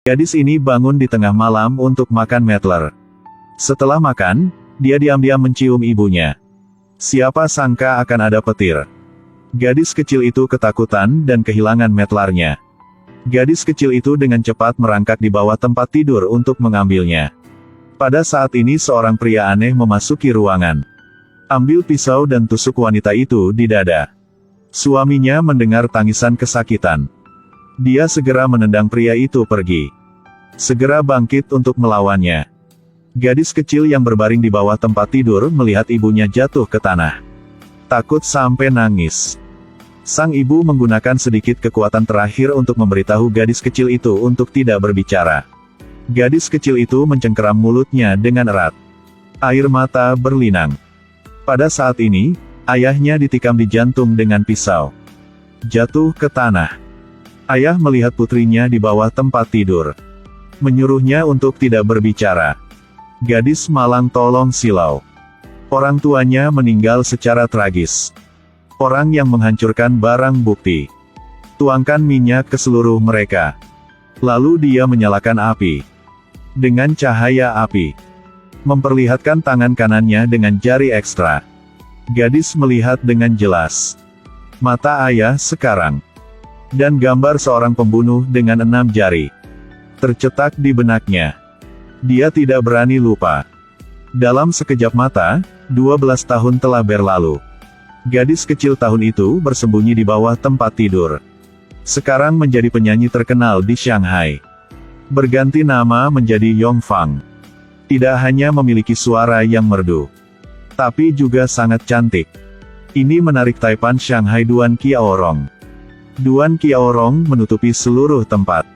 Gadis ini bangun di tengah malam untuk makan Medlar. Setelah makan, dia diam-diam mencium ibunya. Siapa sangka akan ada petir. Gadis kecil itu ketakutan dan kehilangan Medlarnya. Gadis kecil itu dengan cepat merangkak di bawah tempat tidur untuk mengambilnya. Pada saat ini seorang pria aneh memasuki ruangan. Ambil pisau dan tusuk wanita itu di dada. Suaminya mendengar tangisan kesakitan. Dia segera menendang pria itu pergi. Segera bangkit untuk melawannya. Gadis kecil yang berbaring di bawah tempat tidur melihat ibunya jatuh ke tanah. Takut sampai nangis. Sang ibu menggunakan sedikit kekuatan terakhir untuk memberitahu gadis kecil itu untuk tidak berbicara. Gadis kecil itu mencengkeram mulutnya dengan erat. Air mata berlinang. Pada saat ini, ayahnya ditikam di jantung dengan pisau. Jatuh ke tanah. Ayah melihat putrinya di bawah tempat tidur. Menyuruhnya untuk tidak berbicara. Gadis malang tolong silau. Orang tuanya meninggal secara tragis. Orang yang menghancurkan barang bukti. Tuangkan minyak ke seluruh mereka. Lalu dia menyalakan api. Dengan cahaya api. Memperlihatkan tangan kanannya dengan jari ekstra. Gadis melihat dengan jelas. Mata ayah sekarang. Dan gambar seorang pembunuh dengan 6 jari. Tercetak di benaknya. Dia tidak berani lupa. Dalam sekejap mata, 12 tahun telah berlalu. Gadis kecil tahun itu bersembunyi di bawah tempat tidur. Sekarang menjadi penyanyi terkenal di Shanghai. Berganti nama menjadi Yong Fang. Tidak hanya memiliki suara yang merdu, tapi juga sangat cantik. Ini menarik taipan Shanghai Duan Qiaorong. Duan Qiaorong menutupi seluruh tempat.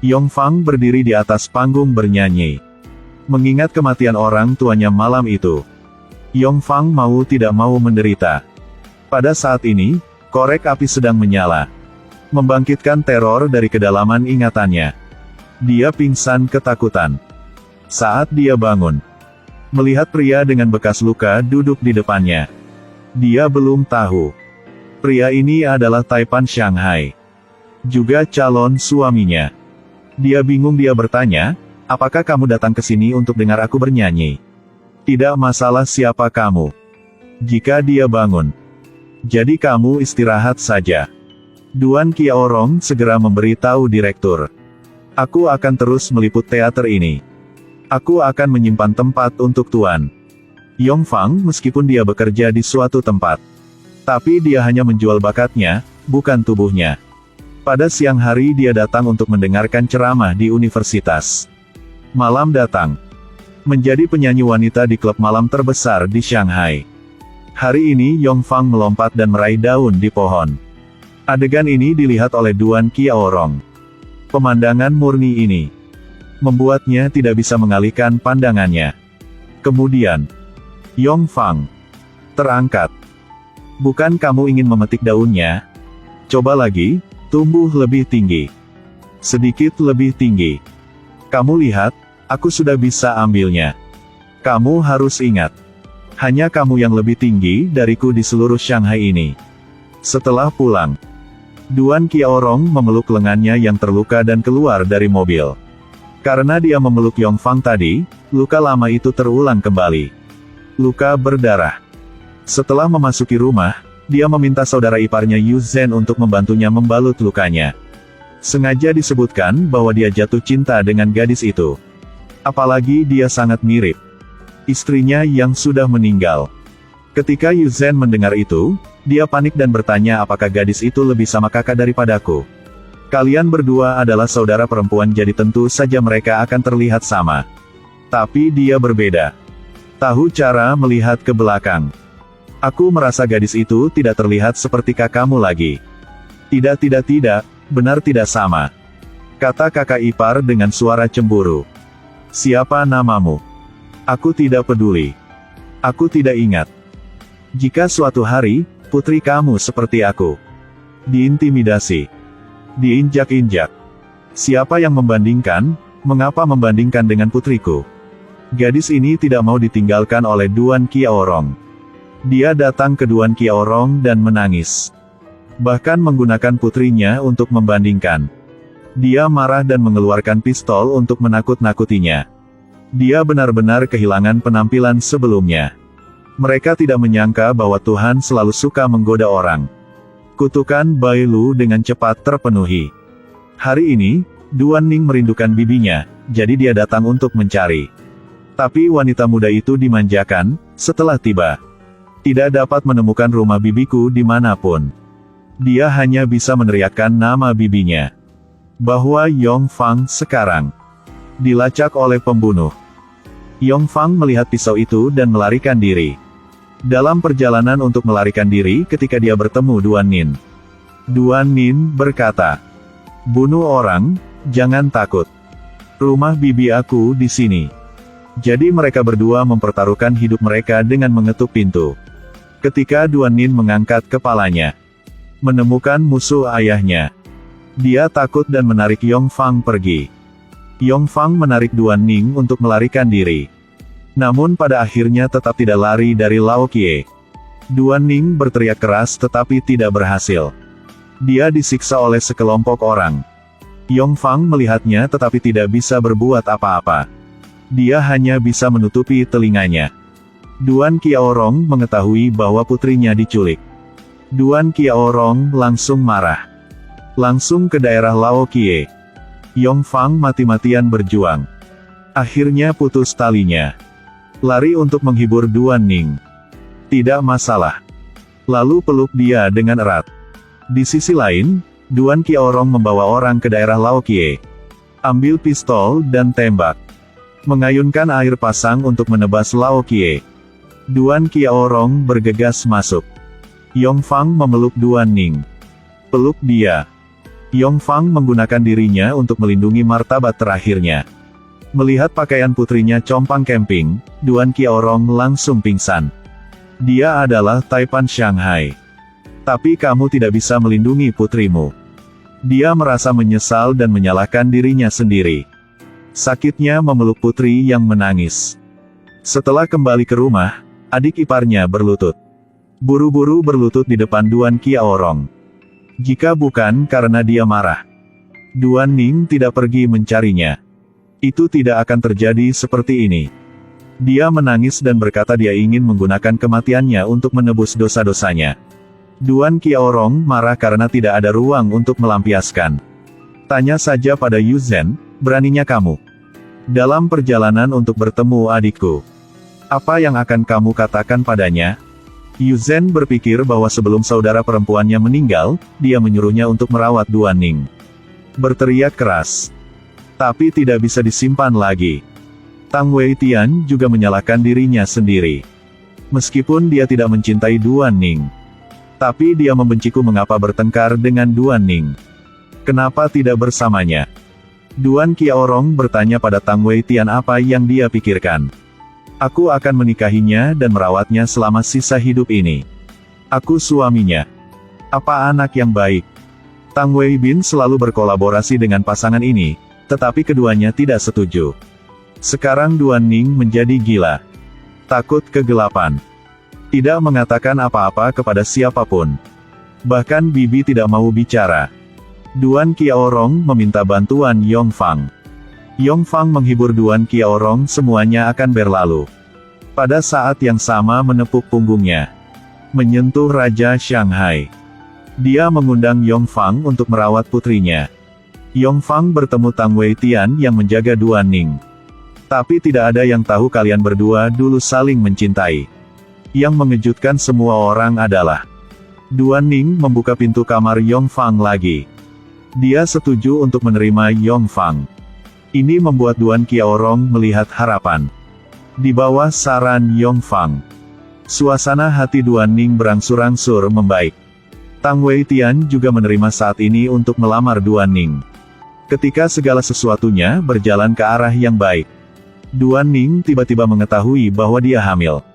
Yong Fang berdiri di atas panggung bernyanyi. Mengingat kematian orang tuanya malam itu, Yong Fang mau tidak mau menderita. Pada saat ini, korek api sedang menyala. Membangkitkan teror dari kedalaman ingatannya. Dia pingsan ketakutan. Saat dia bangun, melihat pria dengan bekas luka duduk di depannya. Dia belum tahu. Pria ini adalah taipan Shanghai. Juga calon suaminya. Dia bingung, dia bertanya, apakah kamu datang ke sini untuk dengar aku bernyanyi? Tidak masalah siapa kamu. Jika dia bangun. Jadi kamu istirahat saja. Duan Qiaorong segera memberitahu direktur. Aku akan terus meliput teater ini. Aku akan menyimpan tempat untuk Tuan. Yong Fang meskipun dia bekerja di suatu tempat. Tapi dia hanya menjual bakatnya, bukan tubuhnya. Pada siang hari dia datang untuk mendengarkan ceramah di universitas. Malam datang. Menjadi penyanyi wanita di klub malam terbesar di Shanghai. Hari ini Yong Fang melompat dan meraih daun di pohon. Adegan ini dilihat oleh Duan Qiaorong. Pemandangan murni ini membuatnya tidak bisa mengalihkan pandangannya. Kemudian, Yong Fang terangkat. Bukan kamu ingin memetik daunnya? Coba lagi, tumbuh lebih tinggi. Sedikit lebih tinggi. Kamu lihat, aku sudah bisa ambilnya. Kamu harus ingat. Hanya kamu yang lebih tinggi dariku di seluruh Shanghai ini. Setelah pulang, Duan Qiaorong memeluk lengannya yang terluka dan keluar dari mobil. Karena dia memeluk Yong Fang tadi, luka lama itu terulang kembali. Luka berdarah. Setelah memasuki rumah, dia meminta saudara iparnya Yu Zhen untuk membantunya membalut lukanya. Sengaja disebutkan bahwa dia jatuh cinta dengan gadis itu. Apalagi dia sangat mirip istrinya yang sudah meninggal. Ketika Yu Zhen mendengar itu, dia panik dan bertanya apakah gadis itu lebih sama kakak daripadaku. Kalian berdua adalah saudara perempuan jadi tentu saja mereka akan terlihat sama. Tapi dia berbeda. Tahu cara melihat ke belakang. Aku merasa gadis itu tidak terlihat seperti kakakmu lagi. Tidak, benar tidak sama. Kata kakak ipar dengan suara cemburu. Siapa namamu? Aku tidak peduli. Aku tidak ingat. Jika suatu hari, putri kamu seperti aku. Diintimidasi. Diinjak-injak. Siapa yang membandingkan? Mengapa membandingkan dengan putriku? Gadis ini tidak mau ditinggalkan oleh Duan Qiaorong. Dia datang ke Duan Qiaorong dan menangis. Bahkan menggunakan putrinya untuk membandingkan. Dia marah dan mengeluarkan pistol untuk menakut-nakutinya. Dia benar-benar kehilangan penampilan sebelumnya. Mereka tidak menyangka bahwa Tuhan selalu suka menggoda orang. Kutukan Bai Lu dengan cepat terpenuhi. Hari ini, Duan Ning merindukan bibinya, jadi dia datang untuk mencari. Tapi wanita muda itu dimanjakan, setelah tiba. Tidak dapat menemukan rumah bibiku dimanapun. Dia hanya bisa meneriakkan nama bibinya. Bahwa Yong Fang sekarang dilacak oleh pembunuh. Yong Fang melihat pisau itu dan melarikan diri. Dalam perjalanan untuk melarikan diri ketika dia bertemu Duan Nin. Duan Nin berkata, "Bunuh orang, jangan takut. Rumah bibi aku di sini." Jadi mereka berdua mempertaruhkan hidup mereka dengan mengetuk pintu. Ketika Duan Nin mengangkat kepalanya, menemukan musuh ayahnya. Dia takut dan menarik Yong Fang pergi. Yong Fang menarik Duan Ning untuk melarikan diri. Namun pada akhirnya tetap tidak lari dari Lao Kie. Duan Ning berteriak keras tetapi tidak berhasil. Dia disiksa oleh sekelompok orang. Yong Fang melihatnya tetapi tidak bisa berbuat apa-apa. Dia hanya bisa menutupi telinganya. Duan Qiaorong mengetahui bahwa putrinya diculik. Duan Qiaorong langsung marah. Langsung ke daerah Lao Kie. Yong Fang mati-matian berjuang. Akhirnya putus talinya. Lari untuk menghibur Duan Ning. Tidak masalah. Lalu peluk dia dengan erat. Di sisi lain, Duan Qiaorong membawa orang ke daerah Lao Kie. Ambil pistol dan tembak. Mengayunkan air pasang untuk menebas Lao Kie. Duan Qiaorong bergegas masuk. Yong Fang memeluk Duan Ning. Peluk dia. Yong Fang menggunakan dirinya untuk melindungi martabat terakhirnya. Melihat pakaian putrinya compang camping, Duan Qiaorong langsung pingsan. Dia adalah Taipan Shanghai. Tapi kamu tidak bisa melindungi putrimu. Dia merasa menyesal dan menyalahkan dirinya sendiri. Sakitnya memeluk putri yang menangis. Setelah kembali ke rumah, adik iparnya berlutut. Buru-buru berlutut di depan Duan Qiaorong. Jika bukan karena dia marah, Duan Ning tidak pergi mencarinya. Itu tidak akan terjadi seperti ini. Dia menangis dan berkata dia ingin menggunakan kematiannya untuk menebus dosa-dosanya. Duan Qiaorong marah karena tidak ada ruang untuk melampiaskan. Tanya saja pada Yu Zhen, beraninya kamu dalam perjalanan untuk bertemu adikku. Apa yang akan kamu katakan padanya? Yu Zhen berpikir bahwa sebelum saudara perempuannya meninggal, dia menyuruhnya untuk merawat Duan Ning. Berteriak keras. Tapi tidak bisa disimpan lagi. Tang Weitian juga menyalahkan dirinya sendiri. Meskipun dia tidak mencintai Duan Ning. Tapi dia membenciku mengapa bertengkar dengan Duan Ning. Kenapa tidak bersamanya? Duan Qiaorong bertanya pada Tang Weitian apa yang dia pikirkan. Aku akan menikahinya dan merawatnya selama sisa hidup ini. Aku suaminya. Apa anak yang baik? Tang Weibin selalu berkolaborasi dengan pasangan ini, tetapi keduanya tidak setuju. Sekarang Duan Ning menjadi gila. Takut kegelapan. Tidak mengatakan apa-apa kepada siapapun. Bahkan bibi tidak mau bicara. Duan Qiaorong meminta bantuan Yong Fang. Yong Fang menghibur Duan Qiaorong semuanya akan berlalu. Pada saat yang sama menepuk punggungnya. Menyentuh Raja Shanghai. Dia mengundang Yong Fang untuk merawat putrinya. Yong Fang bertemu Tang Weitian yang menjaga Duan Ning. Tapi tidak ada yang tahu kalian berdua dulu saling mencintai. Yang mengejutkan semua orang adalah Duan Ning membuka pintu kamar Yong Fang lagi. Dia setuju untuk menerima Yong Fang. Ini membuat Duan Qiaorong melihat harapan. Di bawah saran Yong Fang, suasana hati Duan Ning berangsur-angsur membaik. Tang Weitian juga menerima saat ini untuk melamar Duan Ning. Ketika segala sesuatunya berjalan ke arah yang baik, Duan Ning tiba-tiba mengetahui bahwa dia hamil.